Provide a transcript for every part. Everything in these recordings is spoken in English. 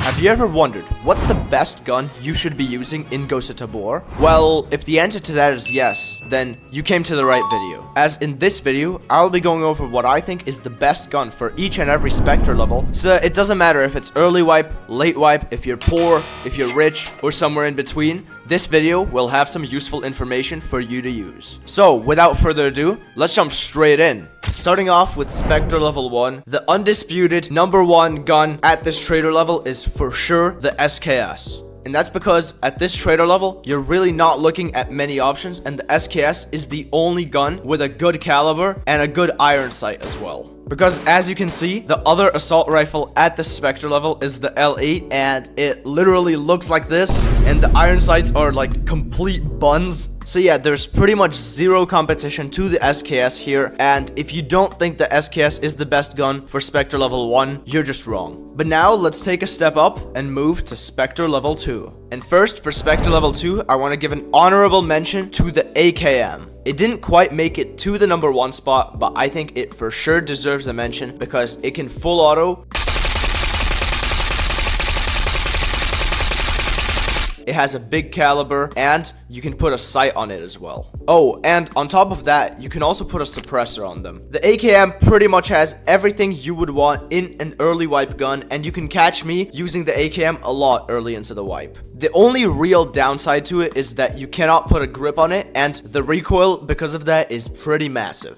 Have you ever wondered, what's the best gun you should be using in Ghost of Tabor? Well, if the answer to that is yes, then you came to the right video. As in this video, I'll be going over what I think is the best gun for each and every Spectre level, so that it doesn't matter if it's early wipe, late wipe, if you're poor, if you're rich, or somewhere in between. This video will have some useful information for you to use. So, without further ado, let's jump straight in. Starting off with Spectre Level 1, the undisputed #1 gun at this trader level is for sure the SKS. And that's because at this trader level, you're really not looking at many options, and the SKS is the only gun with a good caliber and a good iron sight as well. Because as you can see, the other assault rifle at the Spectre level is the L8, and it literally looks like this, and the iron sights are like complete buns. So yeah, there's pretty much zero competition to the SKS here, and if you don't think the SKS is the best gun for Spectre level 1, you're just wrong. But now, let's take a step up and move to Spectre level 2. And first, for Spectre level 2, I want to give an honorable mention to the AKM. It didn't quite make it to the #1 spot, but I think it for sure deserves a mention because it can full auto. It has a big caliber, and you can put a sight on it as well. Oh, and on top of that, you can also put a suppressor on them. The AKM pretty much has everything you would want in an early wipe gun, and you can catch me using the AKM a lot early into the wipe. The only real downside to it is that you cannot put a grip on it, and the recoil because of that is pretty massive.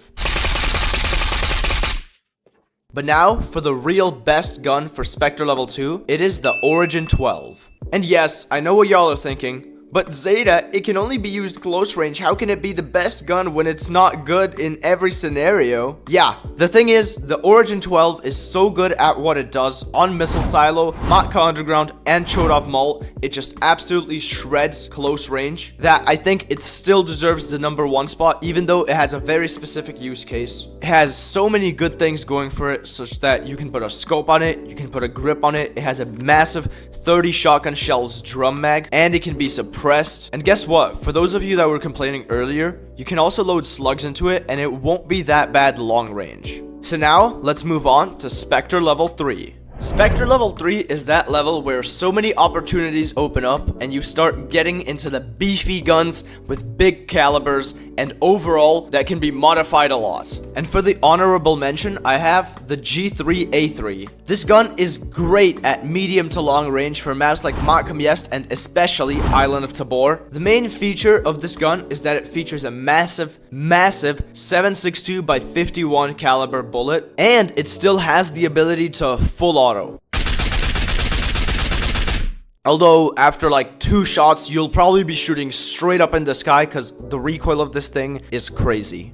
But now, for the real best gun for Spectre level 2, it is the Origin 12. And yes, I know what y'all are thinking, but Zeta, it can only be used close range. How can it be the best gun when it's not good in every scenario? Yeah, the thing is, the Origin 12 is so good at what it does on Missile Silo, Matka Underground, and Chodov Mall. It just absolutely shreds close range that I think it still deserves the #1 spot, even though it has a very specific use case. It has so many good things going for it, such that you can put a scope on it, you can put a grip on it, it has a massive 30 shotgun shells drum mag, and it can be suppressed. And guess what? For those of you that were complaining earlier, you can also load slugs into it, and it won't be that bad long range. So now, let's move on to Spectre level 3. Spectre level 3 is that level where so many opportunities open up and you start getting into the beefy guns with big calibers and overall that can be modified a lot. And for the honorable mention, I have the G3A3. This gun is great at medium to long range for maps like Matka Miest and especially Island of Tabor. The main feature of this gun is that it features a massive 7.62 by 51 caliber bullet, and it still has the ability to full auto. Although, after like 2 shots, you'll probably be shooting straight up in the sky because the recoil of this thing is crazy.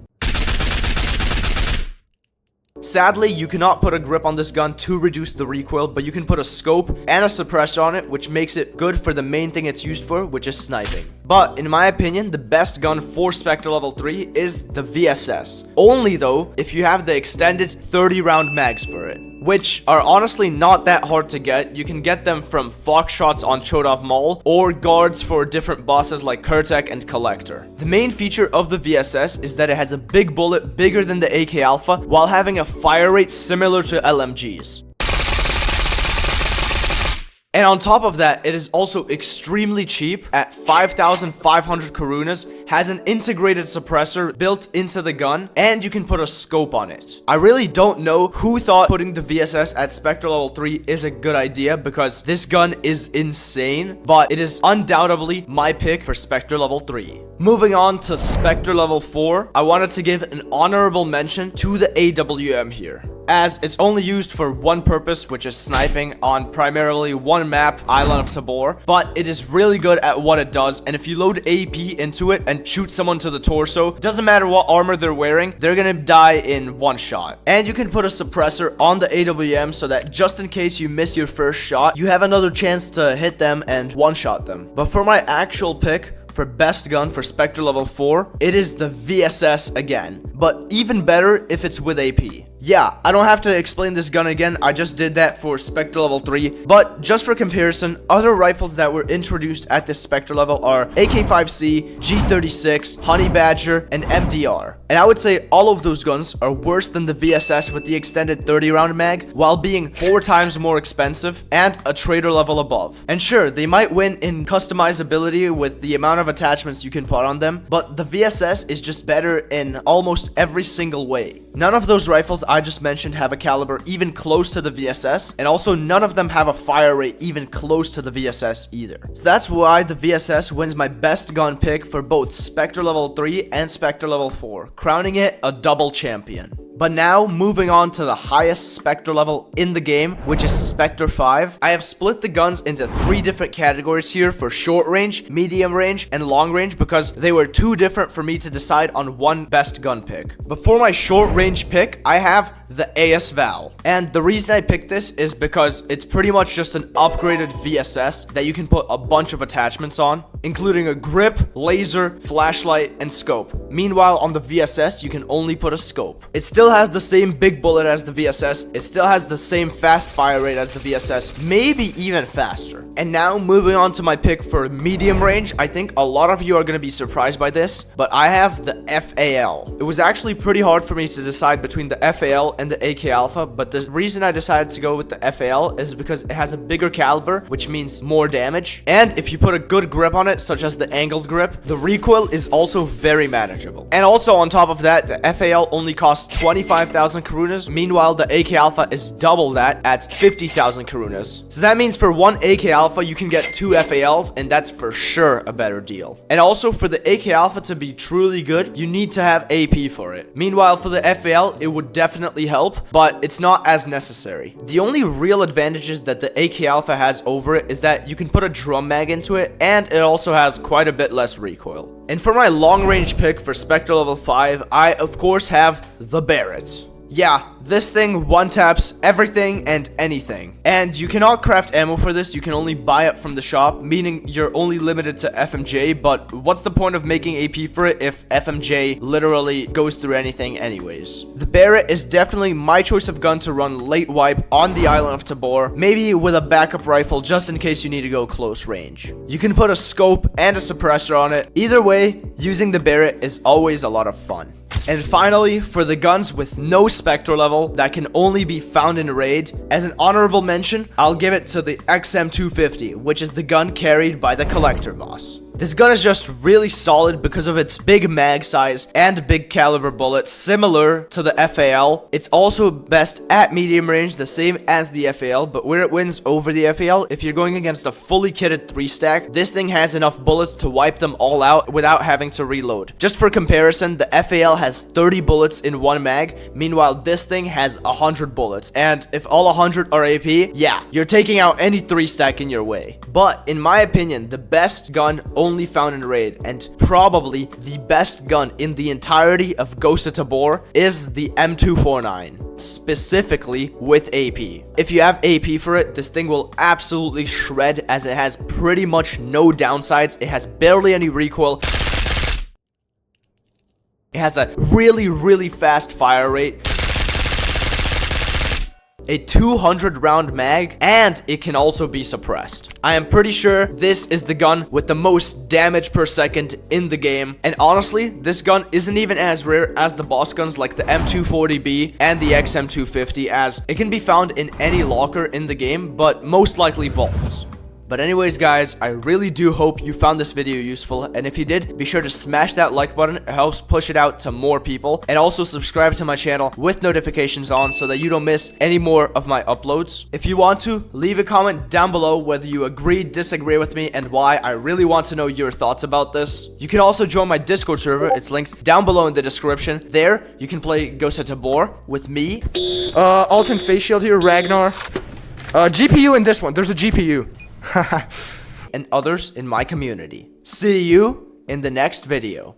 Sadly, you cannot put a grip on this gun to reduce the recoil, but you can put a scope and a suppressor on it, which makes it good for the main thing it's used for, which is sniping. But in my opinion, the best gun for Spectre level 3 is the VSS. Only though, if you have the extended 30 round mags for it, which are honestly not that hard to get. You can get them from Foxshots on Chodov Mall or guards for different bosses like Kurtek and Collector. The main feature of the VSS is that it has a big bullet bigger than the AK Alpha while having a fire rate similar to LMGs. And on top of that, it is also extremely cheap at 5,500 Karunas, has an integrated suppressor built into the gun, and you can put a scope on it. I really don't know who thought putting the VSS at Spectre level 3 is a good idea because this gun is insane, but it is undoubtedly my pick for Spectre level 3. Moving on to Spectre level 4, I wanted to give an honorable mention to the AWM here, as it's only used for one purpose, which is sniping on primarily one map, Island of Tabor, but it is really good at what it does, and if you load AP into it and shoot someone to the torso, doesn't matter what armor they're wearing, they're gonna die in one shot. And you can put a suppressor on the AWM so that just in case you miss your first shot, you have another chance to hit them and one-shot them. But for my actual pick, for best gun for Spectre level 4, it is the VSS again, but even better if it's with AP. Yeah, I don't have to explain this gun again, I just did that for Spectre Level 3, but just for comparison, other rifles that were introduced at this Spectre level are AK-5C, G36, Honey Badger, and MDR. And I would say all of those guns are worse than the VSS with the extended 30-round mag, while being 4 times more expensive and a trader level above. And sure, they might win in customizability with the amount of attachments you can put on them, but the VSS is just better in almost every single way. None of those rifles I just mentioned have a caliber even close to the VSS, and also none of them have a fire rate even close to the VSS either. So that's why the VSS wins my best gun pick for both Spectre Level 3 and Spectre Level 4, crowning it a double champion. But now, moving on to the highest Spectre level in the game, which is Spectre 5. I have split the guns into 3 different categories here for short range, medium range, and long range because they were too different for me to decide on one best gun pick. But for my short range pick, I have the AS Val. And the reason I picked this is because it's pretty much just an upgraded VSS that you can put a bunch of attachments on, including a grip, laser, flashlight, and scope. Meanwhile, on the VSS, you can only put a scope. It still has the same big bullet as the VSS. It still has the same fast fire rate as the VSS, maybe even faster. And now, moving on to my pick for medium range, I think a lot of you are going to be surprised by this, but I have the FAL. It was actually pretty hard for me to decide between the FAL and the AK Alpha, but the reason I decided to go with the FAL is because it has a bigger caliber, which means more damage. And if you put a good grip on it, such as the angled grip, the recoil is also very manageable. And also on top of that, the FAL only costs 25,000 Karunas. Meanwhile, the AK Alpha is double that at 50,000 Karunas. So that means for one AK Alpha, you can get 2 FALs, and that's for sure a better deal. And also for the AK Alpha to be truly good, you need to have AP for it. Meanwhile, for the FAL, it would definitely help, but it's not as necessary. The only real advantages that the AK Alpha has over it is that you can put a drum mag into it, and it also has quite a bit less recoil. And for my long range pick for Spectre Level 5, I of course have the Barrett. Yeah, this thing one-taps everything and anything. And you cannot craft ammo for this, you can only buy it from the shop, meaning you're only limited to FMJ, but what's the point of making AP for it if FMJ literally goes through anything anyways? The Barrett is definitely my choice of gun to run late wipe on the island of Tabor, maybe with a backup rifle just in case you need to go close range. You can put a scope and a suppressor on it. Either way, using the Barrett is always a lot of fun. And finally, for the guns with no Spectre level that can only be found in Raid, as an honorable mention, I'll give it to the XM250, which is the gun carried by the Collector boss. This gun is just really solid because of its big mag size and big caliber bullets, similar to the FAL. It's also best at medium range, the same as the FAL, but where it wins over the FAL, if you're going against a fully kitted 3-stack, this thing has enough bullets to wipe them all out without having to reload. Just for comparison, the FAL has 30 bullets in one mag, meanwhile this thing has 100 bullets, and if all 100 are AP, yeah, you're taking out any 3-stack in your way. But in my opinion, the best gun only found in Raid, and probably the best gun in the entirety of Ghost of Tabor, is the M249, specifically with AP. If you have AP for it, this thing will absolutely shred, as it has pretty much no downsides. It has barely any recoil. It has a really fast fire rate, a 200 round mag, and it can also be suppressed. I am pretty sure this is the gun with the most damage per second in the game, and honestly, this gun isn't even as rare as the boss guns like the M240B and the XM250, as it can be found in any locker in the game, but most likely vaults. But anyways guys, I really do hope you found this video useful, and if you did, be sure to smash that like button. It helps push it out to more people, and also subscribe to my channel with notifications on so that you don't miss any more of my uploads. If you want to, leave a comment down below whether you agree, disagree with me, and why. I really want to know your thoughts about this. You can also join my Discord server. It's linked down below in the description. There, you can play Ghost of Tabor with me, Alton Face Shield here, Ragnar, GPU in this one. There's a GPU. And others in my community. See you in the next video.